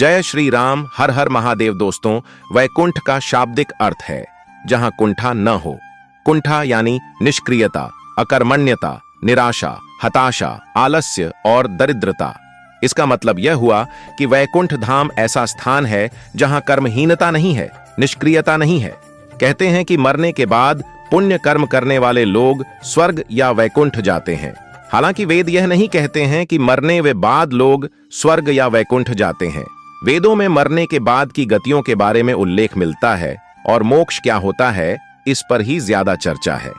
जय श्री राम, हर हर महादेव। दोस्तों, वैकुंठ का शाब्दिक अर्थ है जहां कुंठा न हो। कुंठा यानी निष्क्रियता, अकर्मण्यता, निराशा, हताशा, आलस्य और दरिद्रता। इसका मतलब यह हुआ कि वैकुंठ धाम ऐसा स्थान है जहां कर्महीनता नहीं है, निष्क्रियता नहीं है। कहते हैं कि मरने के बाद पुण्य कर्म करने वाले लोग स्वर्ग या वैकुंठ जाते हैं। हालांकि वेद यह नहीं कहते हैं कि मरने के बाद लोग स्वर्ग या वैकुंठ जाते हैं। वेदों में मरने के बाद की गतियों के बारे में उल्लेख मिलता है और मोक्ष क्या होता है इस पर ही ज्यादा चर्चा है।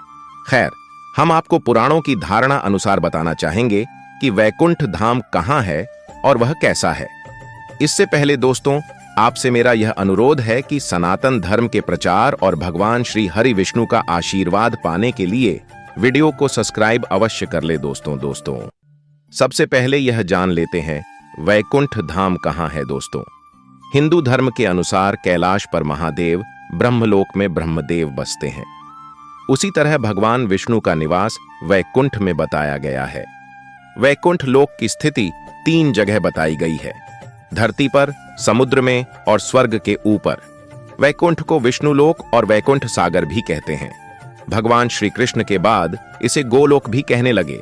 खैर, हम आपको पुराणों की धारणा अनुसार बताना चाहेंगे कि वैकुंठ धाम कहां है और वह कैसा है। इससे पहले दोस्तों, आपसे मेरा यह अनुरोध है कि सनातन धर्म के प्रचार और भगवान श्री हरि विष्णु का आशीर्वाद पाने के लिए वीडियो को सब्सक्राइब अवश्य कर ले। दोस्तों सबसे पहले यह जान लेते हैं वैकुंठ धाम कहां है। दोस्तों, हिंदू धर्म के अनुसार कैलाश पर महादेव, ब्रह्मलोक में ब्रह्मदेव बसते हैं। उसी तरह भगवान विष्णु का निवास वैकुंठ में बताया गया है। वैकुंठ लोक की स्थिति 3 जगह बताई गई है: धरती पर, समुद्र में और स्वर्ग के ऊपर। वैकुंठ को विष्णु लोक और वैकुंठ सागर भी कहते हैं। भगवान श्री कृष्ण के बाद इसे गोलोक भी कहने लगे।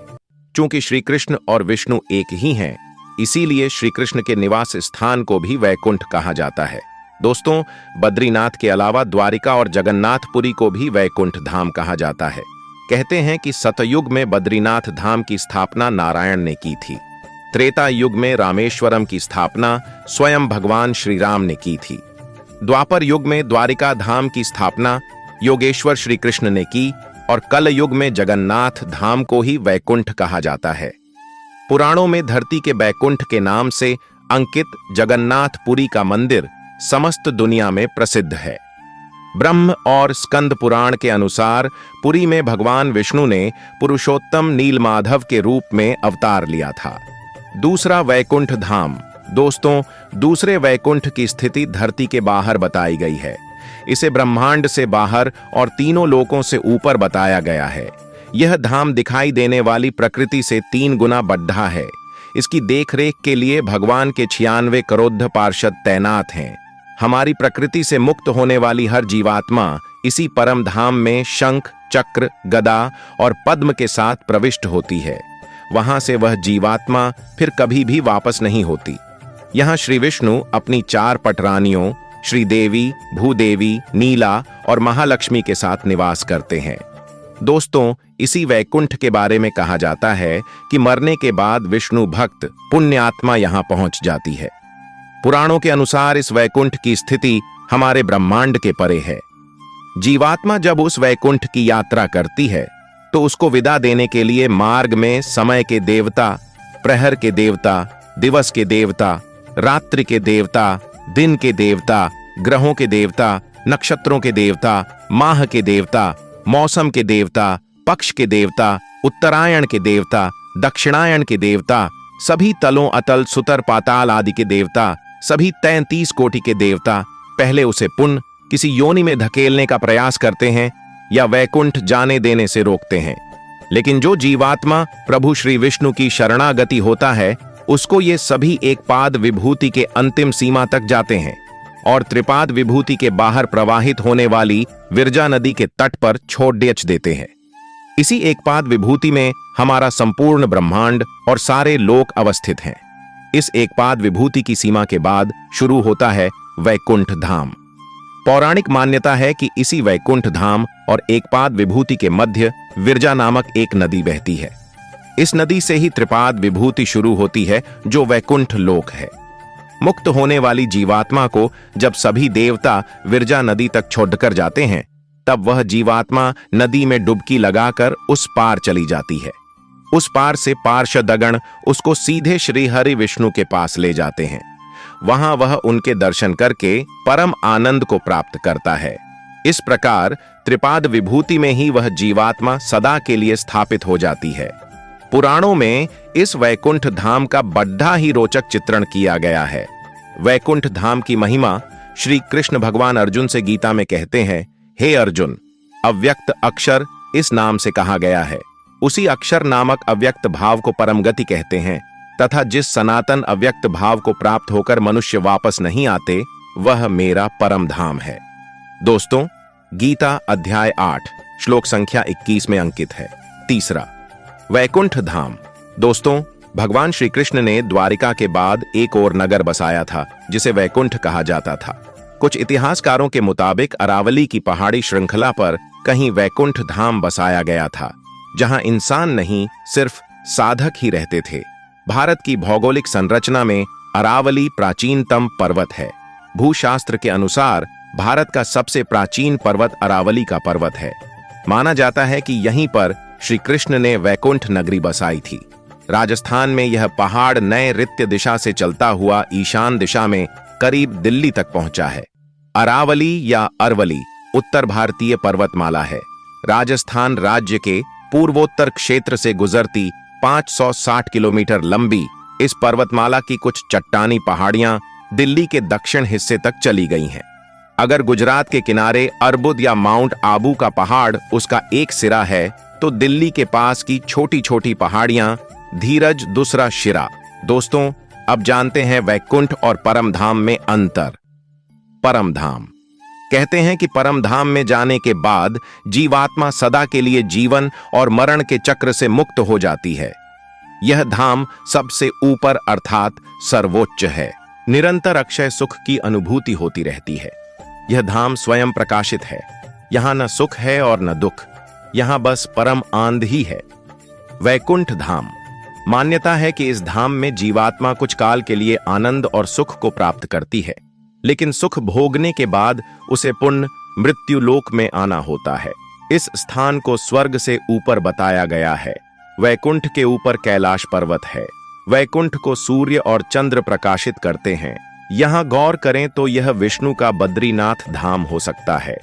चूंकि श्री कृष्ण और विष्णु एक ही हैं, इसीलिए श्री कृष्ण के निवास स्थान को भी वैकुंठ कहा जाता है। दोस्तों, बद्रीनाथ के अलावा द्वारिका और जगन्नाथपुरी को भी वैकुंठ धाम कहा जाता है। कहते हैं कि सतयुग में बद्रीनाथ धाम की स्थापना नारायण ने की थी। त्रेता युग में रामेश्वरम की स्थापना स्वयं भगवान श्री राम ने की थी। द्वापर युग में द्वारिका धाम की स्थापना योगेश्वर श्री कृष्ण ने की और कल युग में जगन्नाथ धाम को ही वैकुंठ कहा जाता है। पुराणों में धरती के वैकुंठ के नाम से अंकित जगन्नाथपुरी का मंदिर समस्त दुनिया में प्रसिद्ध है। ब्रह्म और स्कंद पुराण के अनुसार पुरी में भगवान विष्णु ने पुरुषोत्तम नीलमाधव के रूप में अवतार लिया था। दूसरा वैकुंठ धाम। दोस्तों, दूसरे वैकुंठ की स्थिति धरती के बाहर बताई गई है। इसे ब्रह्मांड से बाहर और तीनों लोकों से ऊपर बताया गया है। यह धाम दिखाई देने वाली प्रकृति से 3 गुना बड़ा है। इसकी देखरेख के लिए भगवान के 96 करोड़ पार्षद तैनात हैं। हमारी प्रकृति से मुक्त होने वाली हर जीवात्मा इसी परम धाम में शंख, चक्र, गदा और पद्म के साथ प्रविष्ट होती है। वहां से वह जीवात्मा फिर कभी भी वापस नहीं होती। यहां श्री विष्णु अपनी 4 पटरानियों श्रीदेवी, भूदेवी, नीला और महालक्ष्मी के साथ निवास करते हैं। दोस्तों, इसी वैकुंठ के बारे में कहा जाता है कि मरने के बाद विष्णु भक्त पुण्यात्मा यहां पहुंच जाती है। पुराणों के अनुसार इस वैकुंठ की स्थिति हमारे ब्रह्मांड के परे है। जीवात्मा जब उस वैकुंठ की यात्रा करती है तो उसको विदा देने के लिए मार्ग में समय के देवता, प्रहर के देवता, दिवस के देवता, रात्रि के देवता, दिन के देवता, ग्रहों के देवता, नक्षत्रों के देवता, माह के देवता, मौसम के देवता, पक्ष के देवता, उत्तरायण के देवता, दक्षिणायन के देवता, सभी तलों, अतल, सुतर, पाताल आदि के देवता, सभी 33 कोटि के देवता पहले उसे पुण्य किसी योनि में धकेलने का प्रयास करते हैं या वैकुंठ जाने देने से रोकते हैं। लेकिन जो जीवात्मा प्रभु श्री विष्णु की शरणागति होता है, उसको ये सभी एक पाद विभूति के अंतिम सीमा तक जाते हैं और त्रिपाद विभूति के बाहर प्रवाहित होने वाली विरजा नदी के तट पर छोड़ देते हैं। इसी एक पाद विभूति में हमारा संपूर्ण ब्रह्मांड और सारे लोक अवस्थित हैं। इस एक पाद विभूति की सीमा के बाद शुरू होता है वैकुंठ धाम। पौराणिक मान्यता है कि इसी वैकुंठ धाम और एक पाद विभूति के मध्य विरजा नामक एक नदी बहती है। इस नदी से ही त्रिपाद विभूति शुरू होती है, जो वैकुंठ लोक है। मुक्त होने वाली जीवात्मा को जब सभी देवता विरजा नदी तक छोड़कर जाते हैं, तब वह जीवात्मा नदी में डुबकी लगाकर उस पार चली जाती है। उस पार से पार्षदगण उसको सीधे श्री हरि विष्णु के पास ले जाते हैं। वहां वह उनके दर्शन करके परम आनंद को प्राप्त करता है। इस प्रकार त्रिपाद विभूति में ही वह जीवात्मा सदा के लिए स्थापित हो जाती है। पुराणों में इस वैकुंठ धाम का बड़ा ही रोचक चित्रण किया गया है। वैकुंठ धाम की महिमा श्री कृष्ण भगवान अर्जुन से गीता में कहते हैं, हे अर्जुन, अव्यक्त अक्षर इस नाम से कहा गया है। उसी अक्षर नामक अव्यक्त भाव को परम गति कहते हैं। तथा जिस सनातन अव्यक्त भाव को प्राप्त होकर मनुष्य वापस नहीं आते, वह मेरा परम धाम है। दोस्तों, गीता अध्याय 8 श्लोक संख्या 21 में अंकित है। तीसरा, वैकुंठ धाम। दोस्तों, भगवान श्री कृष्ण ने द्वारिका के बाद एक और नगर बसाया था जिसे वैकुंठ कहा जाता था। कुछ इतिहासकारों के मुताबिक अरावली की पहाड़ी श्रृंखला पर कहीं वैकुंठ धाम बसाया गया था, जहां इंसान नहीं सिर्फ साधक ही रहते थे। भारत की भौगोलिक संरचना में अरावली प्राचीनतम पर्वत है। भूशास्त्र के अनुसार भारत का सबसे प्राचीन पर्वत अरावली का पर्वत है। माना जाता है कि यहीं पर श्री कृष्ण ने वैकुंठ नगरी बसाई थी। राजस्थान में यह पहाड़ नए ऋत्य दिशा से चलता हुआ ईशान दिशा में करीब दिल्ली तक पहुंचा है। अरावली या अरवली उत्तर भारतीय पर्वतमाला है। राजस्थान राज्य के पूर्वोत्तर क्षेत्र से गुजरती 560 किलोमीटर लंबी इस पर्वतमाला की कुछ चट्टानी पहाड़ियां दिल्ली के दक्षिण हिस्से तक चली गई हैं। अगर गुजरात के किनारे अर्बुद या माउंट आबू का पहाड़ उसका एक सिरा है, तो दिल्ली के पास की छोटी छोटी पहाड़ियां धीरज दूसरा शिरा। दोस्तों, अब जानते हैं वैकुंठ और परम धाम में अंतर। परम धाम कहते हैं कि परम धाम में जाने के बाद जीवात्मा सदा के लिए जीवन और मरण के चक्र से मुक्त हो जाती है। यह धाम सबसे ऊपर अर्थात सर्वोच्च है। निरंतर अक्षय सुख की अनुभूति होती रहती है। यह धाम स्वयं प्रकाशित है। यहां न सुख है और न दुख, यहां बस परम आनंद ही है। वैकुंठ धाम मान्यता है कि इस धाम में जीवात्मा कुछ काल के लिए आनंद और सुख को प्राप्त करती है, लेकिन सुख भोगने के बाद उसे पुण्य मृत्यु लोक में आना होता है। इस स्थान को स्वर्ग से ऊपर बताया गया है। वैकुंठ के ऊपर कैलाश पर्वत है। वैकुंठ को सूर्य और चंद्र प्रकाशित करते हैं। यहां गौर करें तो यह विष्णु का बद्रीनाथ धाम हो सकता है।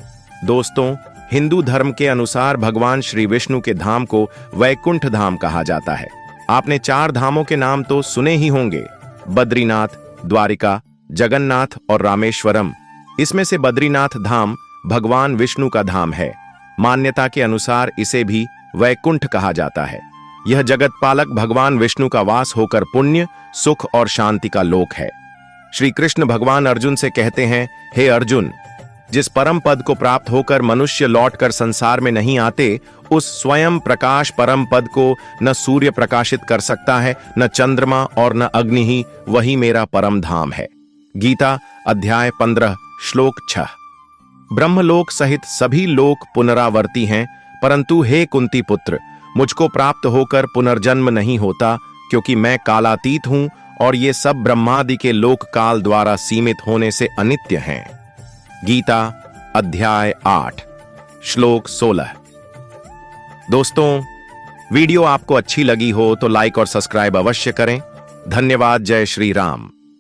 दोस्तों, हिंदू धर्म के अनुसार भगवान श्री विष्णु के धाम को वैकुंठ धाम कहा जाता है। आपने 4 धामों के नाम तो सुने ही होंगे: बद्रीनाथ, द्वारिका, जगन्नाथ और रामेश्वरम। इसमें से बद्रीनाथ धाम भगवान विष्णु का धाम है। मान्यता के अनुसार इसे भी वैकुंठ कहा जाता है। यह जगत पालक भगवान विष्णु का वास होकर पुण्य, सुख और शांति का लोक है। श्री कृष्ण भगवान अर्जुन से कहते हैं, हे अर्जुन, जिस परम पद को प्राप्त होकर मनुष्य लौटकर संसार में नहीं आते, उस स्वयं प्रकाश परम पद को न सूर्य प्रकाशित कर सकता है, न चंद्रमा और न अग्नि ही, वही मेरा परम धाम है। गीता अध्याय 15 श्लोक 6। ब्रह्मलोक सहित सभी लोक पुनरावर्ती हैं, परंतु हे कुंती पुत्र, मुझको प्राप्त होकर पुनर्जन्म नहीं होता, क्योंकि मैं कालातीत हूं और ये सब ब्रह्मादि के लोक काल द्वारा सीमित होने से अनित्य हैं। गीता अध्याय 8 श्लोक 16। दोस्तों, वीडियो आपको अच्छी लगी हो तो लाइक और सब्सक्राइब अवश्य करें। धन्यवाद। जय श्री राम।